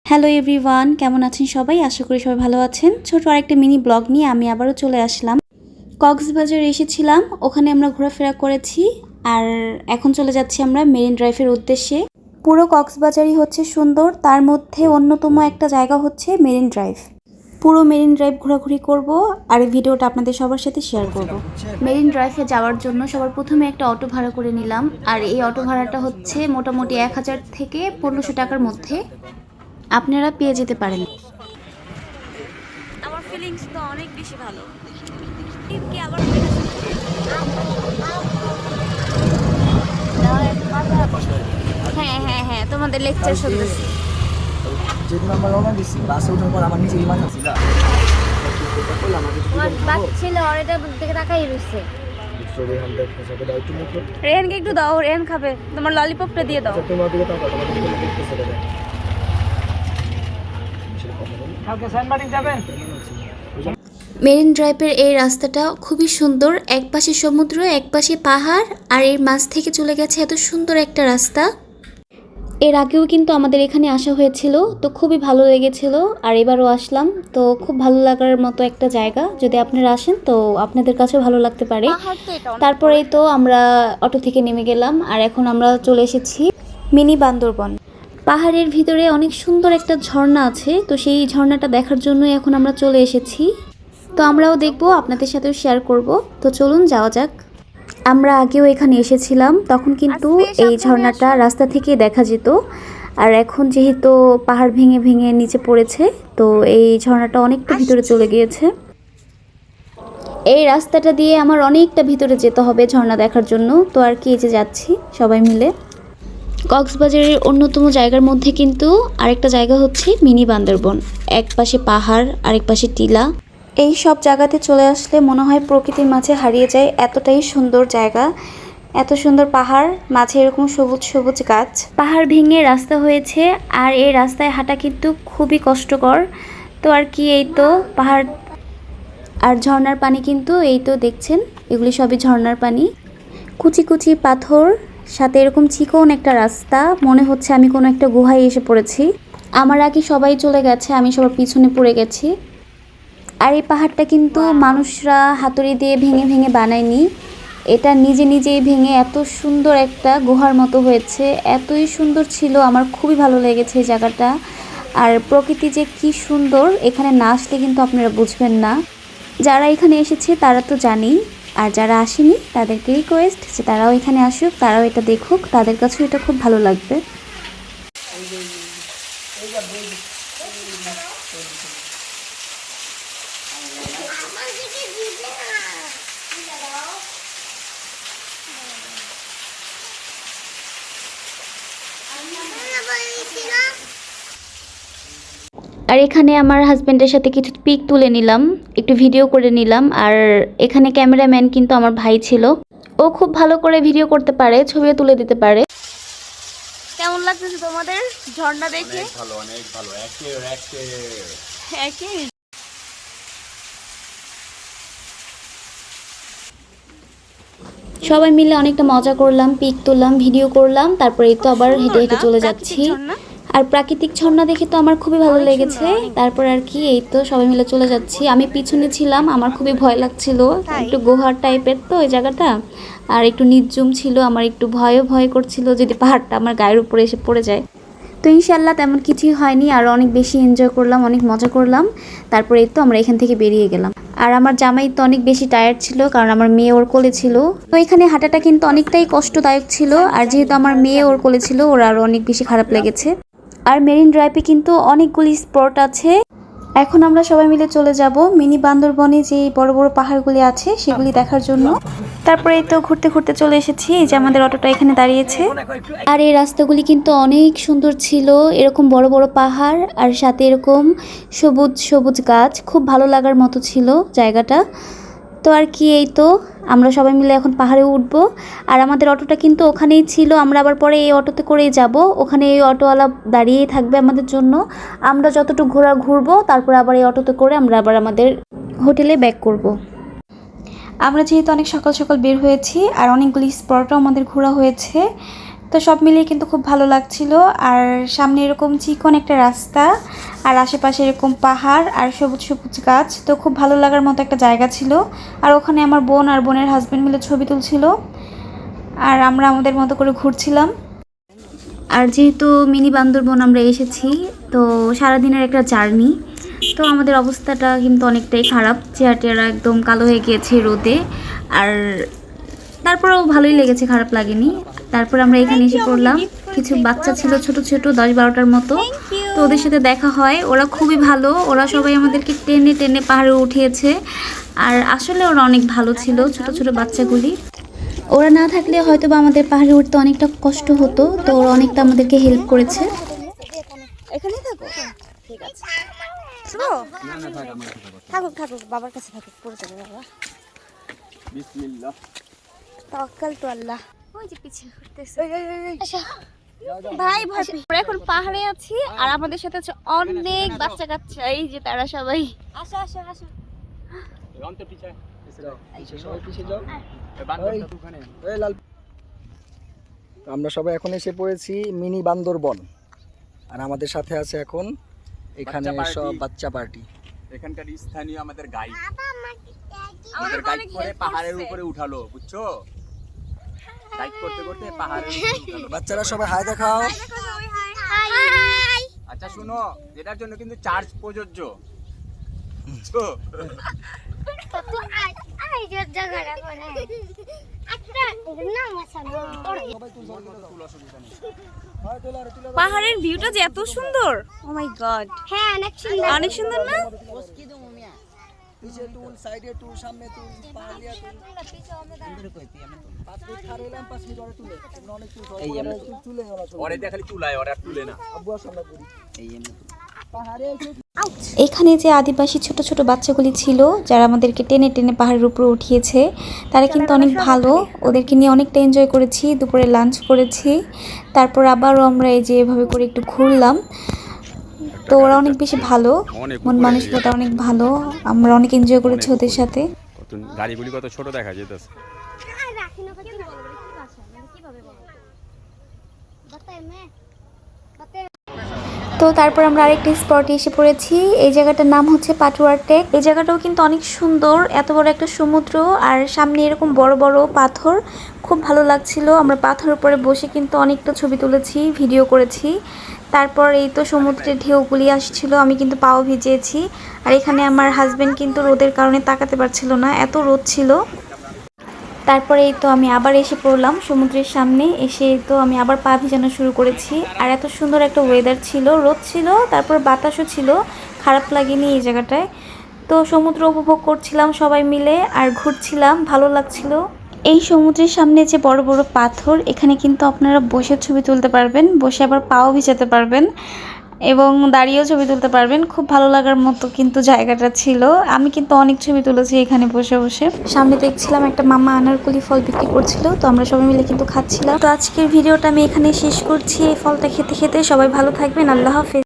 Hello everyone, কেমন আছেন সবাই? আশা করি সবাই ভালো আছেন। ছোট আরেকটা মিনি ব্লগ নিয়ে আমি আবারও চলে আসলাম। কক্সবাজার এসেছিলাম, ওখানে আমরা ঘোরাফেরা করেছি আর এখন চলে যাচ্ছি আমরা মেরিন ড্রাইভের উদ্দেশ্যে। পুরো কক্সবাজারই হচ্ছে সুন্দর, তার মধ্যে অন্যতম একটা জায়গা হচ্ছে মেরিন ড্রাইভ। পুরো মেরিন ড্রাইভ ঘোরাঘুরি করব আর এই ভিডিওটা আপনাদের সবার সাথে শেয়ার করব। মেরিন ড্রাইভে যাওয়ার জন্য সবার প্রথমে একটা অটো ভাড়া করে নিলাম আর এই অটো ভাড়াটা হচ্ছে মোটামুটি 1000 থেকে 1500 টাকার মধ্যে আপনারা পেয়ে যেতে পারেন। আমার ফিলিংস তো অনেক বেশি ভালো। কি আবার হ্যাঁ হ্যাঁ হ্যাঁ, তোমাদের লেকচার শুনতেছি। যেদিন আমরা রওনা দিছি বাসে ওঠার পর আমার নিচে ইমান আছিল আমার বাচ্চা ওরেটা দিকে তাকাই রইছে। রেহানকে একটু দাও, রেহান খাবে। তোমার ললিপপটা দিয়ে দাও। তোমার দিকে তাকাও, তোমার দিকে দেখতেছে দাদা। কালকে সেন্ট মার্টিন যাবেন? মেরিন ড্রাইভের এই রাস্তাটা খুবই সুন্দর, একপাশে সমুদ্র একপাশে পাহাড় আর এর মাঝ থেকে চলে গেছে এত সুন্দর একটা রাস্তা। এর আগেও কিন্তু আমাদের এখানে আসা হয়েছিল, তো খুবই ভালো লেগেছিল আর এবারও আসলাম। তো খুব ভালো লাগার মতো একটা জায়গা, যদি আপনারা আসেন তো আপনাদের কাছেও ভালো লাগতে পারে। তারপরেই তো আমরা অটো থেকে নেমে গেলাম আর এখন আমরা চলে এসেছি মিনি বান্দরবন। পাহাড়ের ভিতরে অনেক সুন্দর একটা ঝর্ণা আছে, তো সেই ঝর্ণাটা দেখার জন্যই এখন আমরা চলে এসেছি। তো আমরাও দেখবো, আপনাদের সাথেও শেয়ার করব। তো চলুন যাওয়া যাক। আমরা আগেও এখানে এসেছিলাম, তখন কিন্তু এই ঝর্ণাটা রাস্তা থেকে দেখা যেত, আর এখন যেহেতু পাহাড় ভেঙে ভেঙে নিচে পড়েছে তো এই ঝর্ণাটা অনেকটা ভিতরে চলে গিয়েছে। এই রাস্তাটা দিয়ে আমার অনেকটা ভিতরে যেতে হবে ঝর্ণা দেখার জন্য। তো আর কি, এই যে যাচ্ছি সবাই মিলে। কক্সবাজারের অন্যতম জায়গার মধ্যে কিন্তু আরেকটা জায়গা হচ্ছে মিনি বান্দরবন। এক পাশে পাহাড়, আরেক পাশে টিলা। এই সব জায়গাতে চলে আসলে মনে হয় প্রকৃতির মাঝে হারিয়ে যায়, এতটাই সুন্দর জায়গা। এত সুন্দর পাহাড়, মাঝে এরকম সবুজ সবুজ গাছ। পাহাড় ভেঙে রাস্তা হয়েছে আর এই রাস্তায় হাঁটা কিন্তু খুবই কষ্টকর। তো আর কি, এই তো পাহাড় আর ঝর্ণার পানি কিন্তু এই তো দেখছেন, এগুলি সবই ঝর্ণার পানি। কুচি কুচি পাথর, সাথে এরকম চিকন একটা রাস্তা, মনে হচ্ছে আমি কোনো একটা গুহায় এসে পড়েছি। আমার আগে সবাই চলে গেছে, আমি সবার পিছনে পড়ে গেছি। আর এই পাহাড়টা কিন্তু মানুষরা হাতুড়ি দিয়ে ভেঙে ভেঙে বানায়নি, এটা নিজে নিজেই ভেঙে এত সুন্দর একটা গুহার মতো হয়েছে। এতই সুন্দর ছিল, আমার খুবই ভালো লেগেছে এই জায়গাটা। আর প্রকৃতি যে কি সুন্দর, এখানে না আসলে কিন্তু আপনারা বুঝবেন না। যারা এখানে এসেছে তারা তো জানেই, আর যারা আসেনি তাদেরকে রিকোয়েস্ট যে তারাও এখানে আসুক, তারাও এটা দেখুক, তাদের কাছেও এটা খুব ভালো লাগবে। আর এখানে আমার হাজব্যান্ডের সাথে কিছু পিক তুলে নিলাম, একটু ভিডিও করে নিলাম। আর এখানে ক্যামেরাম্যান কিন্তু আমার ভাই ছিল, ও খুব ভালো করে ভিডিও করতে পারে, ছবিও তুলে দিতে পারে। কেমন লাগতেছে তোমাদের ঝর্ণা দেখে? অনেক ভালো, অনেক ভালো। একে সবাই মিলে অনেকটা মজা করলাম, পিক তুললাম, ভিডিও করলাম, তারপরে এই তো আবার হেঁটে হেঁটে চলে যাচ্ছি। আর প্রাকৃতিক ঝর্ণা দেখে তো আমার খুবই ভালো লেগেছে। তারপর আর কি, এই তো সবাই মিলে চলে যাচ্ছি। আমি পিছনে ছিলাম, আমার খুবই ভয় লাগছিল, একটু গুহার টাইপের তো ওই জায়গাটা, আর একটু নির্জুম ছিল, আমার একটু ভয় করছিল যদি পাহাড়টা আমার গায়ের উপরে এসে পড়ে যায়। তো ইনশাল্লাহ তেমন কিছুই হয়নি, আর অনেক বেশি এনজয় করলাম, অনেক মজা করলাম। তারপরে এই তো আমরা এখান থেকে বেরিয়ে গেলাম। আর আমার জামাই তো অনেক বেশি টায়ার্ড ছিল, কারণ আমার মেয়ে ওর কোলে ছিল। তো এখানে হাঁটাটা কিন্তু অনেকটাই কষ্টদায়ক ছিল, আর যেহেতু আমার মেয়ে ওর কোলে ছিল, ওর আরও অনেক বেশি খারাপ লেগেছে। আর মেরিন ড্রাইভে কিন্তু অনেকগুলি স্পট আছে। এখন আমরা সবাই মিলে চলে যাব মিনি বান্দরবনে, যে বড় বড় পাহাড়গুলি আছে সেগুলি দেখার জন্য। তারপরে তো ঘুরতে ঘুরতে চলে এসেছি, এই যে আমাদের অটোটা এখানে দাঁড়িয়েছে। আর এই রাস্তাগুলি কিন্তু অনেক সুন্দর ছিল, এরকম বড় বড় পাহাড় আর সাথে এরকম সবুজ সবুজ গাছ, খুব ভালো লাগার মতো ছিল জায়গাটা। তো আর কি, এই তো আমরা সবাই মিলে এখন পাহাড়ে উঠবো। আর আমাদের অটোটা কিন্তু ওখানেই ছিল, আমরা আবার পরে এই অটোতে করেই যাব। ওখানে এই অটোওয়ালা দাঁড়িয়েই থাকবে আমাদের জন্য, আমরা যতটুকু ঘুরবো, তারপর আবার এই অটোতে করে আমরা আবার আমাদের হোটেলে ব্যাক করব। আমরা যেহেতু অনেক সকাল সকাল বের হয়েছি আর অনেকগুলি স্পটও আমাদের ঘোরা হয়েছে, তো সব মিলিয়ে কিন্তু খুব ভালো লাগছিল। আর সামনে এরকম চিকন একটা রাস্তা, আর আশেপাশে এরকম পাহাড় আর সবুজ সবুজ গাছ, তো খুব ভালো লাগার মতো একটা জায়গা ছিল। আর ওখানে আমার বোন আর বোনের হাজব্যান্ড মিলে ছবি তুলছিল, আর আমরা আমাদের মতো করে ঘুরছিলাম। আর যেহেতু মিনি বান্দরবন আমরা এসেছি, তো সারাদিনের একটা জার্নি, তো আমাদের অবস্থাটা কিন্তু অনেকটাই খারাপ, চেহারা একদম কালো হয়ে গিয়েছে রোদে। আর তারপরেও ভালোই লেগেছে, খারাপ লাগেনি। তারপর আমরা এখানে এসে পড়লাম, কিছু বাচ্চা ছিল ছোট ছোট 10-12টার মতো, তো ওদের সাথে দেখা হয়। ওরা খুবই ভালো, ওরা সবাই আমাদেরকে টেনে টেনে পাহাড়ে উঠিয়েছে। আর আসলে ওরা অনেক ভালো ছিল, ছোট ছোট বাচ্চাগুলি। ওরা না থাকলে হয়তো বা আমাদের পাহাড়ে উঠতে অনেকটা কষ্ট হতো, তো ওরা অনেকটা আমাদেরকে হেল্প করেছে। এখানেই থাকো, ঠিক আছে। শুনো, থাকুক থাকুক, বাবার কাছে থাকুক, পড়ে যাবে বাবা। বিসমিল্লাহ, তাওয়াক্কাল তো আল্লাহ। ওই যে পিছে ঘুরতেছে। আচ্ছা ভাই ভাই, আমরা এখন পাহাড়ে আছি আর আমাদের সাথে আছে অনেক বাচ্চা কাচ্চা, এই যে তারা সবাই। আসো আসো আসো, আমরা সবাই এখন এসে পড়েছি মিনি বান্দরবন, আর আমাদের সাথে আছে এখন এখানে সব বাচ্চা পার্টি। এখানকার স্থানীয় আমাদের গাইড, আমাদের গাইড করে পাহাড়ের উপরে উঠালো, বুঝছো? গাইড করতে করতে পাহাড়ের উপরে উঠালো। বাচ্চারা সবাই হাই দেখাও। আচ্ছা শুনো, এটার জন্য কিন্তু চার্জ প্রযোজ্য, বুঝছো? পাহাড়ের ভিউটা যে এত সুন্দর, ও মাই গড। হ্যাঁ অনেক সুন্দর, অনেক সুন্দর না? পিছে তুল, সাইডে তুল, সামনে তুল, পাহাড়িয়া তুল। 5 মিনিট খারে এলাম, 5 মিনিট ওরে তুলে। তোমরা অনেক তুল, এই আমরা তুলে ওরা চলে। ওরে খালি তুলায়, ওরে আর তুলে না। আব্বু আর সামনে করি। এই এমনি পাহাড়ে এসে এখানে যে আদিবাসী ছোট ছোট বাচ্চাগুলি ছিল, যারা আমাদেরকে টেনে টেনে পাহাড়ের উপরে উঠিয়েছে, তারা কিন্তু অনেক ভালো। ওদেরকে নিয়ে অনেকটা এনজয় করেছি, দুপুরে লাঞ্চ করেছি, তারপর আবারও আমরা এই যে এভাবে করে একটু ঘুরলাম। তো ওরা অনেক বেশি ভালো, মন মানসিকতা অনেক ভালো, আমরা অনেক এনজয় করেছি ওদের সাথে। গাড়িগুলি কত ছোট দেখা যেতেছে। তো তারপর আমরা আরেকটা স্পটে এসে পড়েছি, এই জায়গাটার নাম হচ্ছে পাটুয়ার টেক। এই জায়গাটাও কিন্তু অনেক সুন্দর, এত বড় একটা সমুদ্র আর সামনে এরকম বড় বড় পাথর, খুব ভালো লাগছিল। আমরা পাথরের উপরে বসে কিন্তু অনেকটা ছবি তুলেছি, ভিডিও করেছি। তারপর এই তো সমুদ্রের ঢেউগুলি আসছিল, আমি কিন্তু পাও ভিজিয়েছি। আর এখানে আমার হাজবেন্ড কিন্তু রোদের কারণে তাকাতে পারছিল না, এত রোদ ছিল। তারপরে এই তো আমি আবার এসে পড়লাম সমুদ্রের সামনে, এসে তো আমি আবার পা ভিজানো শুরু করেছি। আর এত সুন্দর একটা ওয়েদার ছিল, রোদ ছিল, তারপর বাতাসও ছিল, খারাপ লাগেনি এই জায়গাটায়। তো সমুদ্র উপভোগ করছিলাম সবাই মিলে আর ঘুরছিলাম, ভালো লাগছিল। এই সমুদ্রের সামনে যে বড় বড় পাথর, এখানে কিন্তু আপনারা বসে ছবি তুলতে পারবেন, বসে আবার পাও ভিজাতে পারবেন এবং দাঁড়িয়েও ছবি তুলতে পারবেন। খুব ভালো লাগার মতো কিন্তু জায়গাটা ছিল। আমি কিন্তু অনেক ছবি তুলেছি এখানে বসে বসে। সামনে দেখছিলাম একটা মামা আনারকলি ফল বিক্রি করছিল, তো আমরা সবাই মিলে কিন্তু খাচ্ছিলাম। তো আজকের ভিডিওটা আমি এখানে শেষ করছি। এই ফলটা খেতে খেতে সবাই ভালো থাকবেন, আল্লাহ হাফেজ।